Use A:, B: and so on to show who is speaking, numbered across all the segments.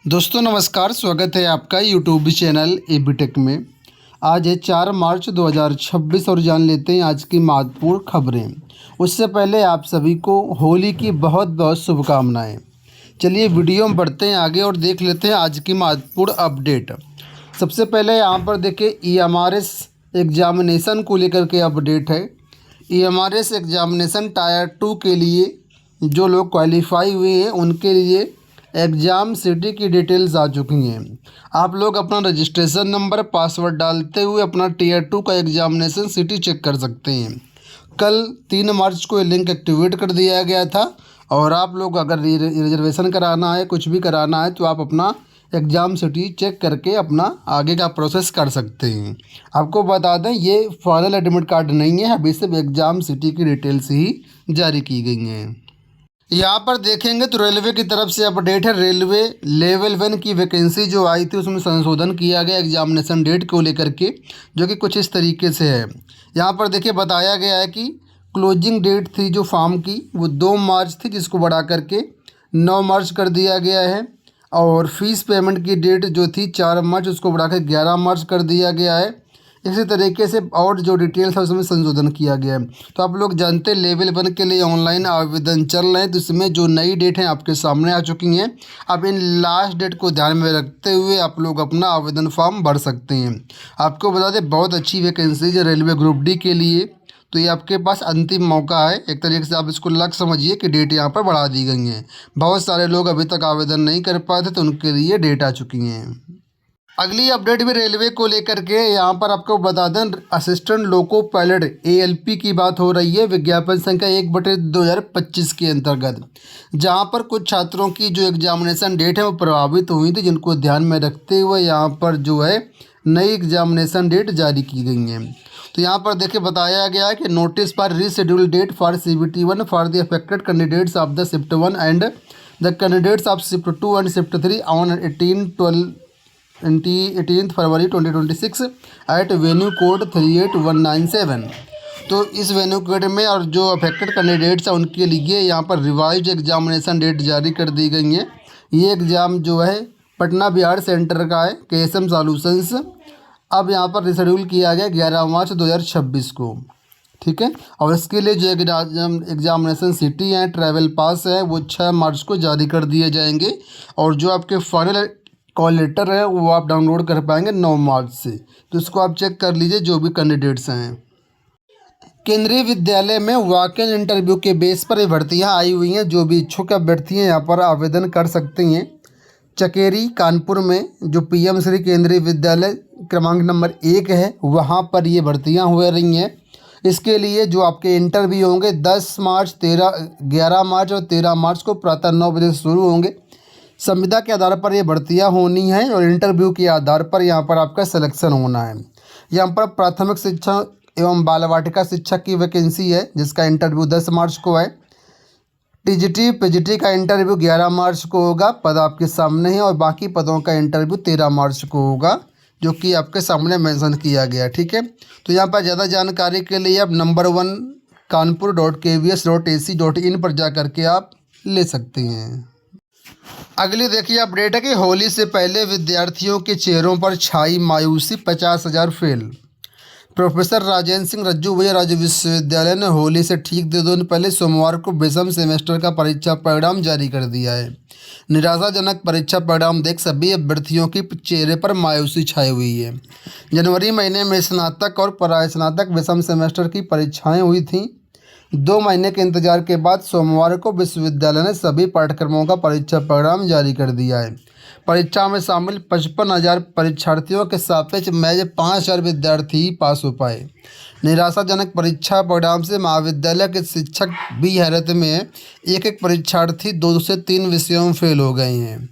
A: दोस्तों नमस्कार, स्वागत है आपका यूट्यूब चैनल एबी टेक में। आज है 4 मार्च 2026 और जान लेते हैं आज की महत्वपूर्ण खबरें। उससे पहले आप सभी को होली की बहुत बहुत शुभकामनाएं। चलिए वीडियो में बढ़ते हैं आगे और देख लेते हैं आज की महत्वपूर्ण अपडेट। सबसे पहले यहाँ पर देखिए EMRS एग्जामिनेशन को लेकर के अपडेट है। EMRS एग्जामिनेशन टायर 2 के लिए जो लोग क्वालिफाई हुए हैं उनके लिए एग्ज़ाम सिटी की डिटेल्स आ चुकी हैं। आप लोग अपना रजिस्ट्रेशन नंबर पासवर्ड डालते हुए अपना टीयर 2 का एग्जामिनेशन सिटी चेक कर सकते हैं। कल 3 मार्च को ये लिंक एक्टिवेट कर दिया गया था और आप लोग अगर रिजर्वेशन कराना है, कुछ भी कराना है, तो आप अपना एग्ज़ाम सिटी चेक करके अपना आगे का प्रोसेस कर सकते हैं। आपको बता दें ये फाइनल एडमिट कार्ड नहीं है, अभी सिर्फ एग्ज़ाम सिटी की डिटेल्स ही जारी की गई हैं। यहाँ पर देखेंगे तो रेलवे की तरफ से अपडेट है। रेलवे लेवल 1 की वैकेंसी जो आई थी उसमें संशोधन किया गया एग्जामिनेशन डेट को लेकर के, जो कि कुछ इस तरीके से है। यहाँ पर देखिए बताया गया है कि क्लोजिंग डेट थी जो फॉर्म की वो 2 मार्च थी, जिसको बढ़ा करके 9 मार्च कर दिया गया है। और फीस पेमेंट की डेट जो थी 4 मार्च, उसको बढ़ा कर 11 मार्च कर दिया गया है। इसी तरीके से और जो डिटेल्स है उसमें संशोधन किया गया है। तो आप लोग जानते हैं लेवल 1 के लिए ऑनलाइन आवेदन चल रहे हैं, तो इसमें जो नई डेट हैं आपके सामने आ चुकी हैं। अब इन लास्ट डेट को ध्यान में रखते हुए आप लोग अपना आवेदन फॉर्म भर सकते हैं। आपको बता दें बहुत अच्छी वैकेंसी है रेलवे ग्रुप डी के लिए, तो ये आपके पास अंतिम मौका है। एक तरीके से आप इसको लग समझिए कि डेट यहाँ पर बढ़ा दी गई हैं। बहुत सारे लोग अभी तक आवेदन नहीं कर पाए थे, तो उनके लिए डेट आ चुकी हैं। अगली अपडेट भी रेलवे को लेकर के यहाँ पर आपको बता दें, असिस्टेंट लोको पायलट ALP की बात हो रही है। विज्ञापन संख्या 1/2025 के अंतर्गत, जहाँ पर कुछ छात्रों की जो एग्जामिनेशन डेट है वो प्रभावित हुई थी, जिनको ध्यान में रखते हुए यहाँ पर जो है नई एग्जामिनेशन डेट जारी की गई है। तो यहाँ पर देखिए बताया गया है कि notice for reschedule date for CBT 1 for the affected candidates of the shift 1 and the candidates of shift 2 and shift 3 on 18 February 2026 at venue code 38197। तो इस वेन्यू कोड में और जो अफेक्टेड कैंडिडेट्स हैं उनके लिए यहाँ पर रिवाइज एग्जामिनेशन डेट जारी कर दी गई है। ये एग्ज़ाम जो है पटना बिहार सेंटर का है, KSM सॉल्यूशंस। अब यहाँ पर रिशेड्यूल किया गया 11 मार्च 2026 को, ठीक है। और इसके लिए जो एग्जामिनेशन सिटी हैं, ट्रैवल पास है, वो 6 मार्च को जारी कर दिए जाएंगे। और जो आपके फाइनल कॉल लेटर है वो आप डाउनलोड कर पाएंगे 9 मार्च से। तो इसको आप चेक कर लीजिए जो भी कैंडिडेट्स हैं। केंद्रीय विद्यालय में वॉक इन इंटरव्यू के बेस पर ये भर्तियाँ आई हुई हैं। जो भी इच्छुक अभ्यर्थी हैं यहाँ पर आवेदन कर सकते हैं। चकेरी कानपुर में जो PM श्री केंद्रीय विद्यालय क्रमांक नंबर 1 है, वहाँ पर ये भर्तियाँ हो रही हैं। इसके लिए जो आपके इंटरव्यू होंगे 10 मार्च 11 मार्च और 13 मार्च को प्रातः 9 बजे से शुरू होंगे। संविदा के आधार पर ये भर्तियां होनी हैं और इंटरव्यू के आधार पर यहाँ पर आपका सिलेक्शन होना है। यहाँ पर प्राथमिक शिक्षा एवं बाल वाटिका शिक्षक की वैकेंसी है, जिसका इंटरव्यू 10 मार्च को है। TGT PGT का इंटरव्यू 11 मार्च को होगा, पद आपके सामने है। और बाकी पदों का इंटरव्यू 13 मार्च को होगा, जो कि आपके सामने मेंशन किया गया, ठीक है। तो यहाँ पर ज़्यादा जानकारी के लिए आप नंबर 1 kanpur.kvs.ac.in पर जा कर के आप ले सकते हैं। अगली देखिए अपडेट है कि होली से पहले विद्यार्थियों के चेहरों पर छाई मायूसी, 50,000 फेल। प्रोफेसर राजेंद्र सिंह रज्जू भैया राज्य विश्वविद्यालय ने होली से ठीक 2 दिन पहले सोमवार को विषम सेमेस्टर का परीक्षा परिणाम जारी कर दिया है। निराशाजनक परीक्षा परिणाम देख सभी अभ्यर्थियों की चेहरे पर मायूसी छाई हुई है। जनवरी महीने में स्नातक और परास्नातक विषम सेमेस्टर की परीक्षाएँ हुई थीं। 2 महीने के इंतजार के बाद सोमवार को विश्वविद्यालय ने सभी पाठ्यक्रमों का परीक्षा परिणाम जारी कर दिया है। परीक्षा में शामिल 55,000 परीक्षार्थियों के सापेक्ष महज 5,000 विद्यार्थी ही पास हो पाए। निराशाजनक परीक्षा परिणाम से महाविद्यालय के शिक्षक भी हैरत में हैं। एक परीक्षार्थी 2 से 3 विषयों में फेल हो गए हैं।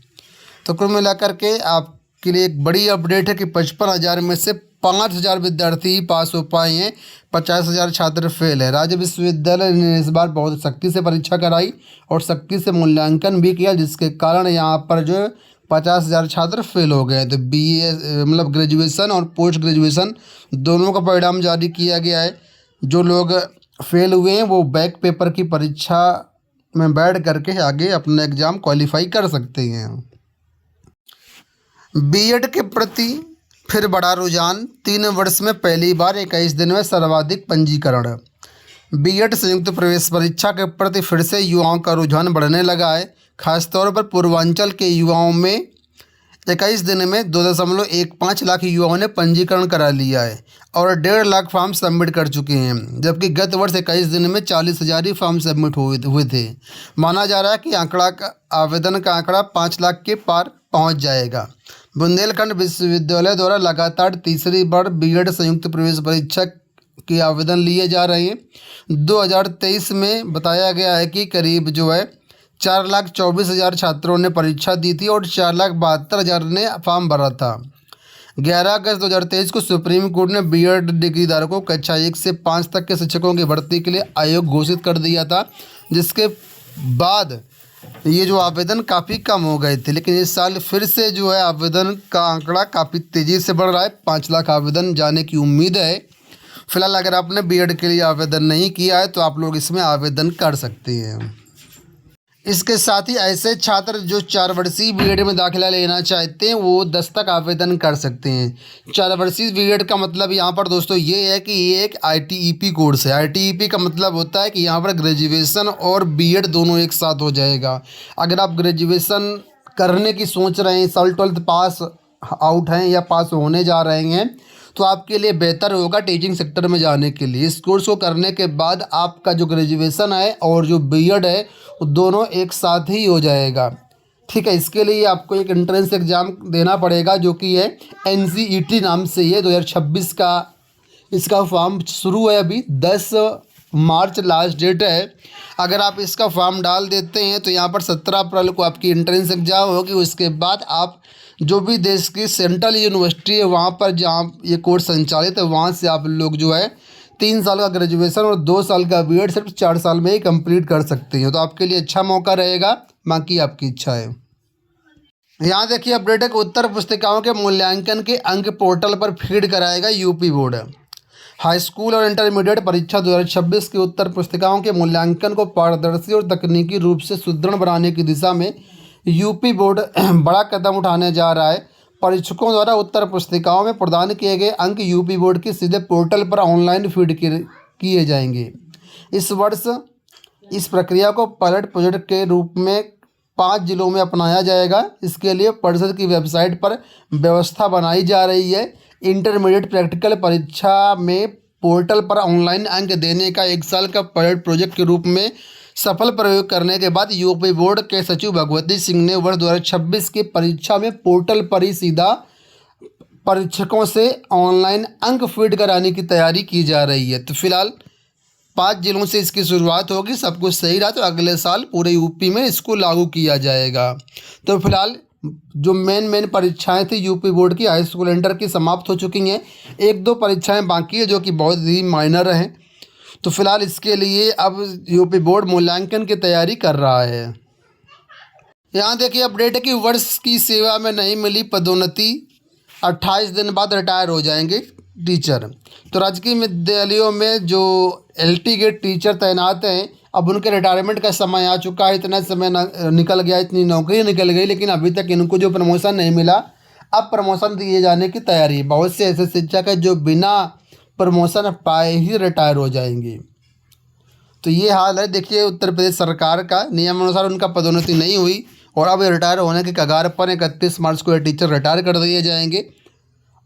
A: तो कुल मिलाकर के आपके लिए एक बड़ी अपडेट है कि 55,000 में से 5,000 विद्यार्थी ही पास हो पाए हैं, 50,000 छात्र फेल है। राज्य विश्वविद्यालय ने इस बार बहुत सख्ती से परीक्षा कराई और सख्ती से मूल्यांकन भी किया, जिसके कारण यहाँ पर जो 50,000 छात्र फेल हो गए। तो BA मतलब ग्रेजुएशन और पोस्ट ग्रेजुएशन दोनों का परिणाम जारी किया गया है। जो लोग फेल हुए हैं वो बैक पेपर की परीक्षा में बैठ करके आगे अपना एग्ज़ाम क्वालिफाई कर सकते हैं। बीएड के प्रति फिर बढ़ा रुझान, 3 वर्ष में पहली बार 21 दिन में सर्वाधिक पंजीकरण। बीएड संयुक्त प्रवेश परीक्षा के प्रति फिर से युवाओं का रुझान बढ़ने लगा है। खासतौर पर पूर्वांचल के युवाओं में 21 दिन में 2.15 लाख युवाओं ने पंजीकरण करा लिया है और 1.5 लाख फॉर्म सबमिट कर चुके हैं, जबकि गत वर्ष 21 दिन में 40,000 ही फॉर्म सबमिट हुए थे। माना जा रहा है कि आवेदन का आंकड़ा 5 लाख के पार पहुंच जाएगा। बुंदेलखंड विश्वविद्यालय द्वारा लगातार तीसरी बार बीएड संयुक्त प्रवेश परीक्षा के आवेदन लिए जा रहे हैं। 2023 में बताया गया है कि करीब 4,24,000 छात्रों ने परीक्षा दी थी और 4,72,000 ने फॉर्म भरा था। 11 अगस्त 2023 को सुप्रीम कोर्ट ने बीएड डिग्रीधारकों को कक्षा 1 से 5 तक के शिक्षकों की भर्ती के लिए आयोग घोषित कर दिया था, जिसके बाद ये जो आवेदन काफ़ी कम हो गए थे। लेकिन इस साल फिर से आवेदन का आंकड़ा काफ़ी तेज़ी से बढ़ रहा है। 5 लाख आवेदन जाने की उम्मीद है। फिलहाल अगर आपने बीएड के लिए आवेदन नहीं किया है तो आप लोग इसमें आवेदन कर सकते हैं। इसके साथ ही ऐसे छात्र जो 4 वर्षीय बीएड में दाखिला लेना चाहते हैं वो 10 तक आवेदन कर सकते हैं। 4 वर्षीय बीएड का मतलब यहाँ पर दोस्तों ये है कि ये एक ITEP कोर्स है। ITEP का मतलब होता है कि यहाँ पर ग्रेजुएशन और बीएड दोनों एक साथ हो जाएगा। अगर आप ग्रेजुएशन करने की सोच रहे हैं, साल 12th पास आउट हैं या पास होने जा रहे हैं, तो आपके लिए बेहतर होगा टीचिंग सेक्टर में जाने के लिए। इस कोर्स को करने के बाद आपका जो ग्रेजुएशन है और जो बीएड है वो दोनों एक साथ ही हो जाएगा। ठीक है, इसके लिए आपको एक एंट्रेंस एग्ज़ाम देना पड़ेगा जो कि है NCET नाम से। ये 2026 का इसका फॉर्म शुरू है। अभी 10 मार्च लास्ट डेट है। अगर आप इसका फॉर्म डाल देते हैं तो यहाँ पर 17 अप्रैल को आपकी एंट्रेंस एग्ज़ाम होगी। उसके बाद आप जो भी देश की सेंट्रल यूनिवर्सिटी है वहाँ पर जहाँ ये कोर्स संचालित है वहाँ से आप लोग 3 साल का ग्रेजुएशन और 2 साल का बीएड सिर्फ 4 साल में ही कंप्लीट कर सकते हैं। तो आपके लिए अच्छा मौका रहेगा, बाकी आपकी इच्छा है। यहाँ देखिए अपडेट है कि उत्तर पुस्तिकाओं के मूल्यांकन के अंक पोर्टल पर फीड कराएगा यूपी बोर्ड। हाई स्कूल और इंटरमीडिएट परीक्षा 2026 की उत्तर पुस्तिकाओं के मूल्यांकन को पारदर्शी और तकनीकी रूप से सुदृढ़ बनाने की दिशा में यूपी बोर्ड बड़ा कदम उठाने जा रहा है। परीक्षकों द्वारा उत्तर पुस्तिकाओं में प्रदान किए गए अंक यूपी बोर्ड के सीधे पोर्टल पर ऑनलाइन फीड किए जाएंगे। इस वर्ष इस प्रक्रिया को पायलट प्रोजेक्ट के रूप में 5 जिलों में अपनाया जाएगा। इसके लिए परिषद की वेबसाइट पर व्यवस्था बनाई जा रही है। इंटरमीडिएट प्रैक्टिकल परीक्षा में पोर्टल पर ऑनलाइन अंक देने का 1 साल का पायलट प्रोजेक्ट के रूप में सफल प्रयोग करने के बाद यूपी बोर्ड के सचिव भगवती सिंह ने वर्ष 2026 की परीक्षा में पोर्टल पर ही सीधा परीक्षकों से ऑनलाइन अंक फीड कराने की तैयारी की जा रही है। तो फिलहाल 5 जिलों से इसकी शुरुआत होगी। सब कुछ सही रहा तो अगले साल पूरे यूपी में इसको लागू किया जाएगा। तो फिलहाल जो मेन परीक्षाएं थी यूपी बोर्ड की हाई स्कूल इंटर की समाप्त हो चुकी हैं। 1-2 परीक्षाएं बाकी है जो कि बहुत ही माइनर हैं। तो फिलहाल इसके लिए अब यूपी बोर्ड मूल्यांकन की तैयारी कर रहा है। यहाँ देखिए अपडेट है कि वर्ष की सेवा में नहीं मिली पदोन्नति, 28 दिन बाद रिटायर हो जाएंगे टीचर। तो राजकीय विद्यालयों में जो LT ग्रेड टीचर तैनात हैं अब उनके रिटायरमेंट का समय आ चुका है। इतना समय निकल गया, इतनी नौकरी निकल गई, लेकिन अभी तक इनको जो प्रमोशन नहीं मिला, अब प्रमोशन दिए जाने की तैयारी। बहुत से ऐसे शिक्षक हैं जो बिना प्रमोशन पाए ही रिटायर हो जाएंगे। तो ये हाल है देखिए उत्तर प्रदेश सरकार का। नियमानुसार उनका पदोन्नति नहीं हुई और अब रिटायर होने के कगार पर 31 मार्च को ये टीचर रिटायर कर दिए जाएंगे।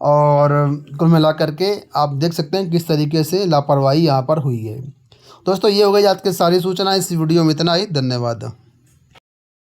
A: और कुल मिला करके आप देख सकते हैं किस तरीके से लापरवाही यहाँ पर हुई है। दोस्तों ये हो गई आज की सारी सूचना। इस वीडियो में इतना ही। धन्यवाद।